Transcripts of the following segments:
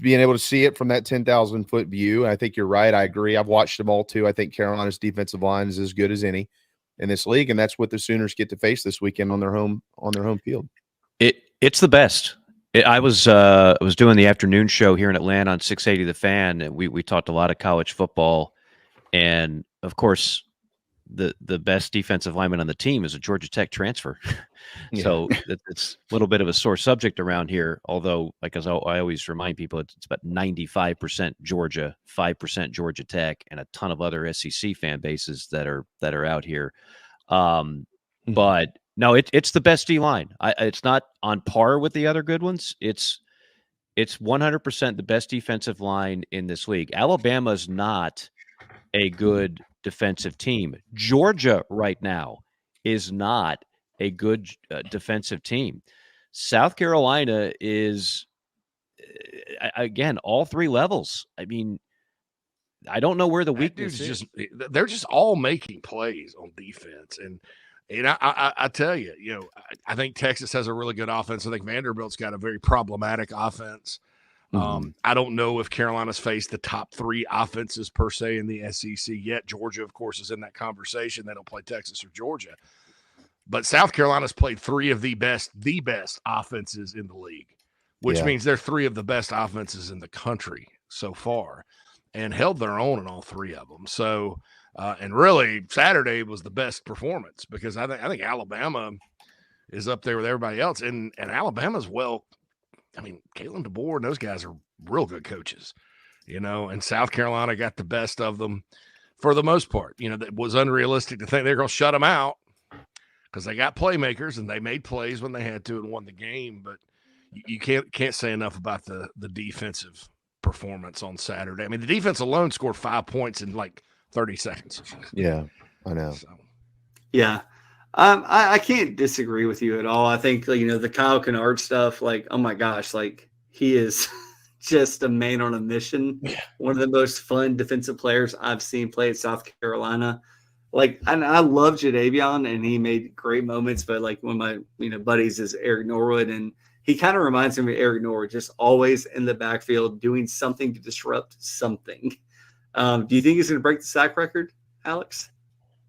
being able to see it from that 10,000-foot view. I think you're right. I agree. I've watched them all too. I think Carolina's defensive line is as good as any in this league, and that's what the Sooners get to face this weekend on their home field. It's the best. I was doing the afternoon show here in Atlanta on 680 The Fan, and we talked a lot of college football, and of course, the best defensive lineman on the team is a Georgia Tech transfer. So it's a little bit of a sore subject around here. Although, like as I always remind people, it's about 95% Georgia, 5% Georgia Tech, and a ton of other SEC fan bases that are out here. But no, it's the best D line. It's not on par with the other good ones. It's 100% the best defensive line in this league. Alabama's not a good defensive team. Georgia right now is not a good defensive team. South Carolina is, again, all three levels. I mean, I don't know where the weakness is. They're just all making plays on defense. And I tell you, I think Texas has a really good offense. I think Vanderbilt's got a very problematic offense. I don't know if Carolina's faced the top three offenses per se in the SEC yet. Georgia, of course, is in that conversation. They don't play Texas or Georgia. But South Carolina's played three of the best offenses in the league, which means they're three of the best offenses in the country so far and held their own in all three of them. So, and really, Saturday was the best performance because I think Alabama is up there with everybody else. And Alabama's I mean, Kalen DeBoer and those guys are real good coaches, and South Carolina got the best of them for the most part. That was unrealistic to think they're going to shut them out because they got playmakers and they made plays when they had to and won the game. But you can't say enough about the defensive performance on Saturday. I mean, the defense alone scored 5 points in like 30 seconds. Yeah, I know. Yeah. I can't disagree with you at all. I think, the Kyle Kennard stuff, oh my gosh, he is just a man on a mission. Yeah. One of the most fun defensive players I've seen play at South Carolina. And I love Jadeveon, and he made great moments, but one of my, buddies is Eric Norwood, and he kind of reminds me of Eric Norwood, just always in the backfield doing something to disrupt something. Do you think he's going to break the sack record, Alex?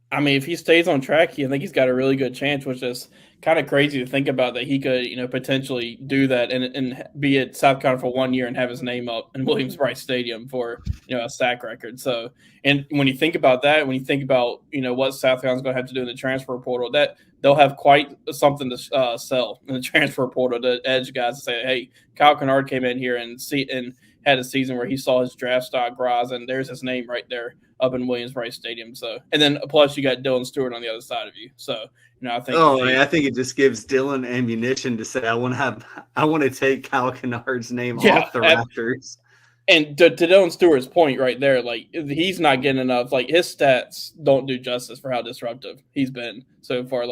I mean, if he stays on track, I think he's got a really good chance, which is kind of crazy to think about that he could, potentially do that and be at South Carolina for 1 year and have his name up in Williams-Brice Stadium for, a sack record. So, and when you think about that, when you think about, what South Carolina's going to have to do in the transfer portal, that they'll have quite something to sell in the transfer portal to edge guys to say, hey, Kyle Kennard came in here and had a season where he saw his draft stock rise, and there's his name right there up in Williams-Brice Stadium. So, and then plus you got Dylan Stewart on the other side of you. So, I think. I think it just gives Dylan ammunition to say, I want to take Kyle Kennard's name off the rafters. And to Dylan Stewart's point right there, he's not getting enough. His stats don't do justice for how disruptive he's been so far.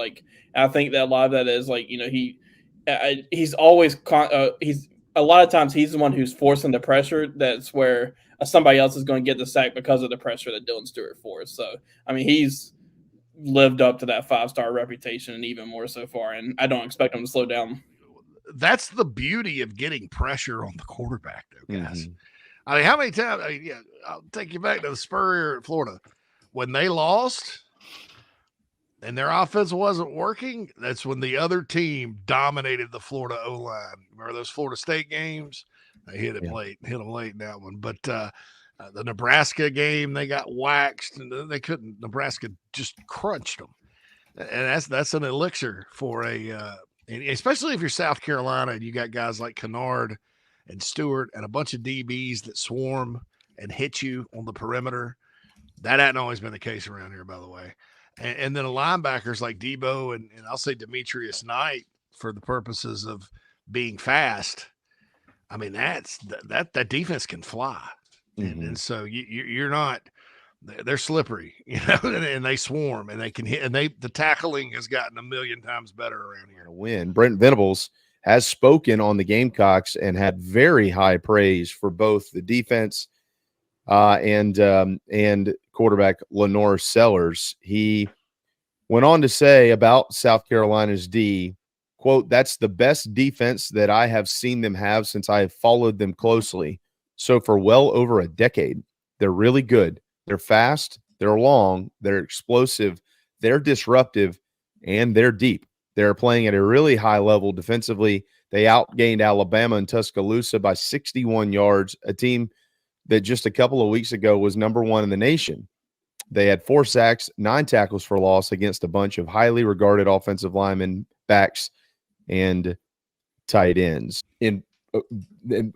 I think that a lot of that is he's always he's a lot of times he's the one who's forcing the pressure. That's where somebody else is going to get the sack because of the pressure that Dylan Stewart forced. So, I mean, he's lived up to that 5-star reputation and even more so far, and I don't expect him to slow down. That's the beauty of getting pressure on the quarterback, though, guys. I mean, how many times? I'll take you back to the Spurrier at Florida. When they lost and their offense wasn't working, that's when the other team dominated the Florida O-line. Remember those Florida State games? They hit them late in that one. But the Nebraska game, they got waxed, and they couldn't. Nebraska just crunched them. And that's an elixir for especially if you're South Carolina and you got guys like Kennard and Stewart and a bunch of DBs that swarm and hit you on the perimeter. That hadn't always been the case around here, by the way. And then linebackers like Debo and I'll say Demetrius Knight for the purposes of being fast. I mean, that defense can fly. And so you're not – they're slippery, and they swarm, and they can hit – and the tackling has gotten a million times better around here. Win. Brent Venables has spoken on the Gamecocks and had very high praise for both the defense and quarterback Lenore Sellers. He went on to say about South Carolina's D, quote, "That's the best defense that I have seen them have since I have followed them closely. So for well over a decade, they're really good. They're fast, they're long, they're explosive, they're disruptive, and they're deep. They're playing at a really high level defensively. They outgained Alabama and Tuscaloosa by 61 yards, a team that just a couple of weeks ago was number 1 in the nation. They had 4 sacks, 9 tackles for loss against a bunch of highly regarded offensive linemen, backs, and tight ends.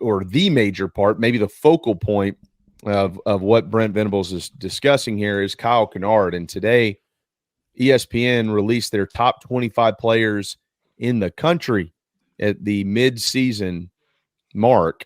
Or the major part, maybe the focal point of what Brent Venables is discussing here is Kyle Kennard. And today, ESPN released their top 25 players in the country at the mid-season mark,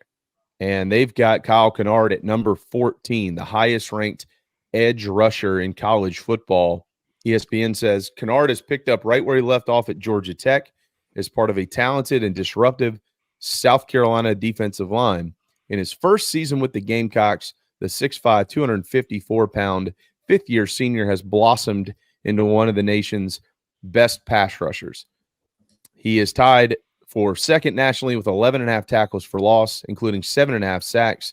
and they've got Kyle Kennard at number 14, the highest-ranked edge rusher in college football. ESPN says Kennard has picked up right where he left off at Georgia Tech as part of a talented and disruptive South Carolina defensive line. In his first season with the Gamecocks, the 6'5", 254-pound fifth-year senior has blossomed into one of the nation's best pass rushers. He is tied for second nationally with 11.5 tackles for loss, including 7.5 sacks,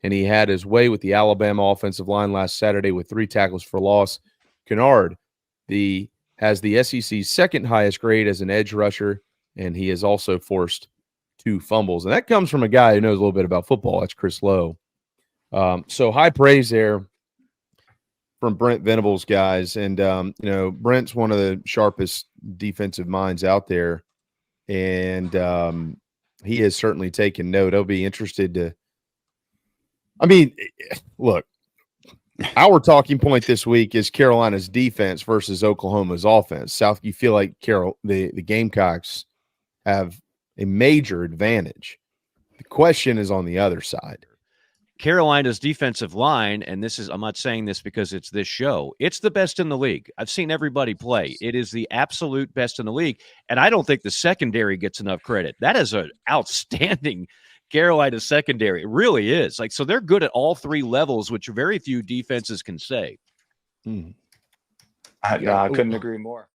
and he had his way with the Alabama offensive line last Saturday with 3 tackles for loss. Kennard has the SEC's second highest grade as an edge rusher, and he has also forced 2 fumbles. And that comes from a guy who knows a little bit about football. That's Chris Lowe. So high praise there from Brent Venables, guys. And, Brent's one of the sharpest defensive minds out there. And he has certainly taken note. I'll be interested to – look, our talking point this week is Carolina's defense versus Oklahoma's offense. You feel like the Gamecocks have a major advantage. The question is on the other side. Carolina's defensive line, and I'm not saying this because it's this show, it's the best in the league. I've seen everybody play. It is the absolute best in the league, and I don't think the secondary gets enough credit. That is an outstanding Carolina secondary. It really is. So they're good at all 3 levels, which very few defenses can say. I couldn't agree more.